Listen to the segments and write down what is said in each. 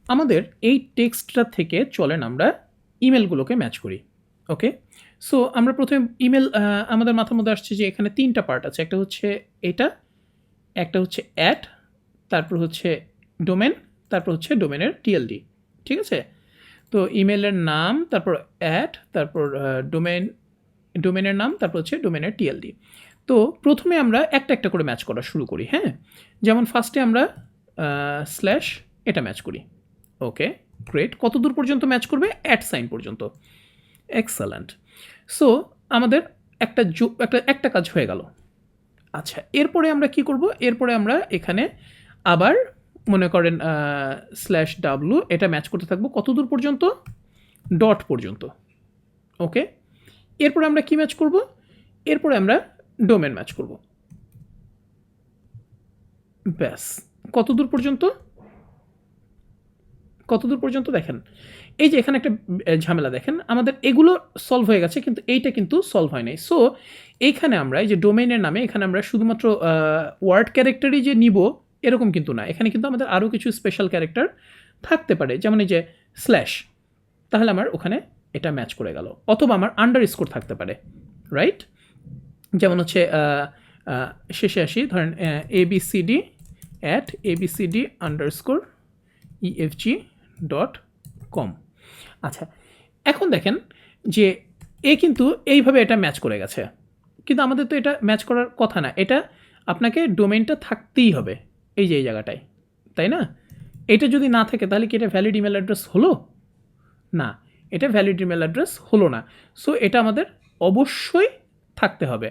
আমাদের এই টেক্সটটা থেকে চলেন আমরা ইমেলগুলোকে ম্যাচ করি। ওকে, সো আমরা প্রথমে ইমেল আমাদের মাথার মধ্যে আসছে যে এখানে 3টা পার্ট আছে, একটা হচ্ছে এটা, একটা হচ্ছে অ্যাট, তারপর হচ্ছে ডোমেন, তারপর হচ্ছে ডোমেনের টিএলডি। ঠিক আছে, তো ইমেলের নাম, তারপর অ্যাট, তারপর ডোমেনের নাম, তারপর হচ্ছে ডোমেনের টিএলডি। তো প্রথমে আমরা একটা একটা করে ম্যাচ করা শুরু করি। হ্যাঁ, যেমন ফার্স্টে আমরা স্ল্যাশ এটা ম্যাচ করি। ওকে, গ্রেট। কত দূর পর্যন্ত ম্যাচ করবে? অ্যাট সাইন পর্যন্ত। এক্সেলেন্ট। সো আমাদের একটা কাজ হয়ে গেল। আচ্ছা, এরপরে আমরা কি করব? এরপরে আমরা এখানে আবার মনে করেন স্ল্যাশ ডাব্লু এটা ম্যাচ করতে থাকবো কত দূর পর্যন্ত? ডট পর্যন্ত। ওকে, এরপরে আমরা কি ম্যাচ করব? এরপরে আমরা ডোমেন ম্যাচ করব। ব্যাস, কত দূর পর্যন্ত? কত দূর পর্যন্ত দেখেন, এই যে এখানে একটা ঝামেলা দেখেন, আমাদের এগুলো সলভ হয়ে গেছে কিন্তু এইটা কিন্তু সলভ হয় নাই। সো এইখানে আমরা এই যে ডোমেইনের নামে এখানে আমরা শুধুমাত্র ওয়ার্ড ক্যারেক্টারই যে নিব এরকম কিন্তু না, এখানে কিন্তু আমাদের আরও কিছু স্পেশাল ক্যারেক্টার থাকতে পারে, যেমন এই যে স্ল্যাশ, তাহলে আমার ওখানে এটা ম্যাচ করে গেল, অথবা আমার আন্ডার স্কোর থাকতে পারে, রাইট? যেমন হচ্ছে শেষে আসি, ধরেন ABCD @abcd_efg.com। আচ্ছা, এখন দেখেন যে এ কিন্তু এইভাবে এটা ম্যাচ করে গেছে, কিন্তু আমাদের তো এটা ম্যাচ করার কথা না, এটা আপনাকে ডোমেইনটা থাকতেই হবে এই যে এই জায়গাটায়, তাই না? এটা যদি না থাকে তাহলে কি এটা ভ্যালিড ইমেল অ্যাড্রেস হলো না? এটা ভ্যালিড ইমেল অ্যাড্রেস হলো না। সো এটা আমাদের অবশ্যই থাকতে হবে।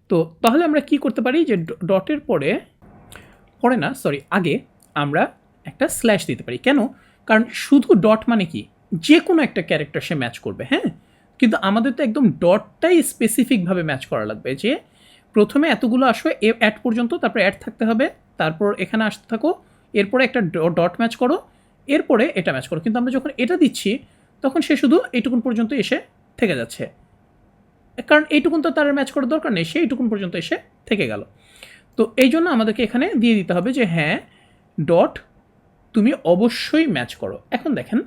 তো তাহলে আমরা কি করতে পারি যে ডটের আগে আমরা একটা স্ল্যাশ দিতে পারি। কেন? কারণ শুধু ডট মানে কি, যে কোনো একটা ক্যারেক্টার সে ম্যাচ করবে। হ্যাঁ, কিন্তু আমাদের তো একদম ডটটাই স্পেসিফিকভাবে ম্যাচ করা লাগবে, যে প্রথমে এতগুলো আসবে অ্যাড পর্যন্ত, তারপরে অ্যাড থাকতে হবে, তারপর এখানে আসতে থাকো, এরপরে একটা ডট ম্যাচ করো, এরপরে এটা ম্যাচ করো। কিন্তু আমরা যখন এটা দিচ্ছি তখন সে শুধু এইটুকুন পর্যন্ত এসে থেকে যাচ্ছে, কারণ এইটুকুন তো তার ম্যাচ করার দরকার নেই, সে এইটুকুন পর্যন্ত এসে থেকে গেল। তো এই জন্য আমাদেরকে এখানে দিয়ে দিতে হবে যে হ্যাঁ ডট তুমি অবশ্যই ম্যাচ করো। এখন দেখেন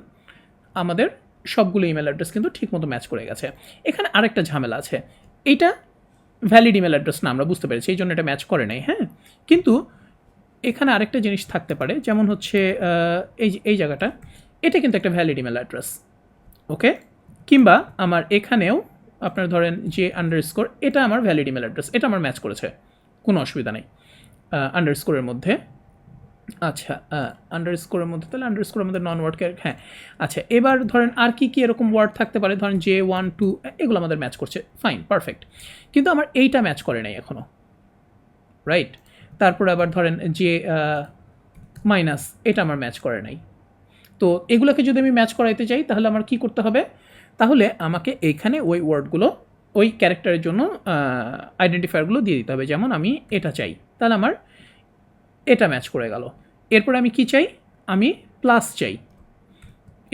আমাদের সবগুলো ইমেল অ্যাড্রেস কিন্তু ঠিকমতো ম্যাচ করে গেছে। এখানে আরেকটা ঝামেলা আছে, এইটা ভ্যালিড ইমেল অ্যাড্রেস না, আমরা বুঝতে পেরেছি, এই জন্য এটা ম্যাচ করে নাই। হ্যাঁ, কিন্তু এখানে আরেকটা জিনিস থাকতে পারে, যেমন হচ্ছে এই জায়গাটা, এটা কিন্তু একটা ভ্যালিড ইমেল অ্যাড্রেস। ওকে, কিংবা আমার এখানেও আপনার ধরেন যে আন্ডারস্কোর, এটা আমার ভ্যালিড ইমেল অ্যাড্রেস, এটা আমার ম্যাচ করেছে, কোনো অসুবিধা নেই আন্ডারস্কোরের মধ্যে। আচ্ছা, আন্ডারস্কোরের মধ্যে, তাহলে আন্ডারস্কোর আমাদের নন ওয়ার্ড ক্যারেক্টার। হ্যাঁ, আচ্ছা, এবার ধরেন আর কি এরকম ওয়ার্ড থাকতে পারে, ধরেন J1 2 এগুলো আমাদের ম্যাচ করছে, ফাইন, পারফেক্ট, কিন্তু আমার এইটা ম্যাচ করে নাই এখনও, রাইট? তারপরে আবার ধরেন যে মাইনাস, এটা আমার ম্যাচ করে নাই। তো এগুলোকে যদি আমি ম্যাচ করাইতে চাই তাহলে আমার কি করতে হবে? তাহলে আমাকে এইখানে ওই ওয়ার্ডগুলো, ওই ক্যারেক্টারের জন্য আইডেন্টিফায়ারগুলো দিয়ে দিতে হবে। যেমন আমি এটা চাই, তাহলে আমার এটা ম্যাচ করে গেল। এরপরে আমি কি চাই? আমি প্লাস চাই,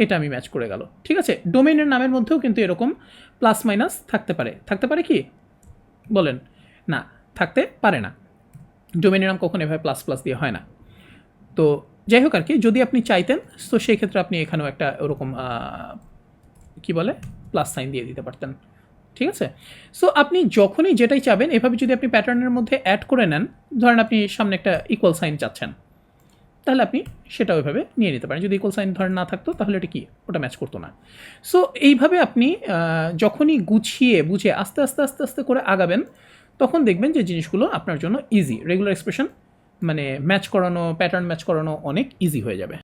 এটা আমি ম্যাচ করে গেল। ঠিক আছে, ডোমেইনের নামের মধ্যেও কিন্তু এরকম প্লাস মাইনাস থাকতে পারে কি বলেন? না, থাকতে পারে না, ডোমেইনের নাম কখনো এভাবে প্লাস প্লাস দিয়ে হয় না। তো যাই হোক আর কি, যদি আপনি চাইতেন তো সেই ক্ষেত্রে আপনি এখানেও একটা ওরকম কি বলে প্লাস সাইন দিয়ে দিতে পারতেন। ঠিক আছে, সো আপনি যখনই যেটাই চাবেন এভাবে যদি আপনি প্যাটার্নের মধ্যে অ্যাড করে নেন, ধরেন আপনি সামনে একটা ইকুয়াল সাইন চাচ্ছেন, তাহলে আপনি সেটা ওইভাবে নিয়ে নিতে পারেন। যদি ইকুয়াল সাইন ধরেন না থাকতো তাহলে এটা কি, ওটা ম্যাচ করতো না। সো এইভাবে আপনি যখনই গুছিয়ে বুঝে আস্তে আস্তে আস্তে আস্তে করে আগাবেন, তখন দেখবেন যে জিনিসগুলো আপনার জন্য ইজি, রেগুলার এক্সপ্রেশন মানে ম্যাচ করানো, প্যাটার্ন ম্যাচ করানো অনেক ইজি হয়ে যাবে।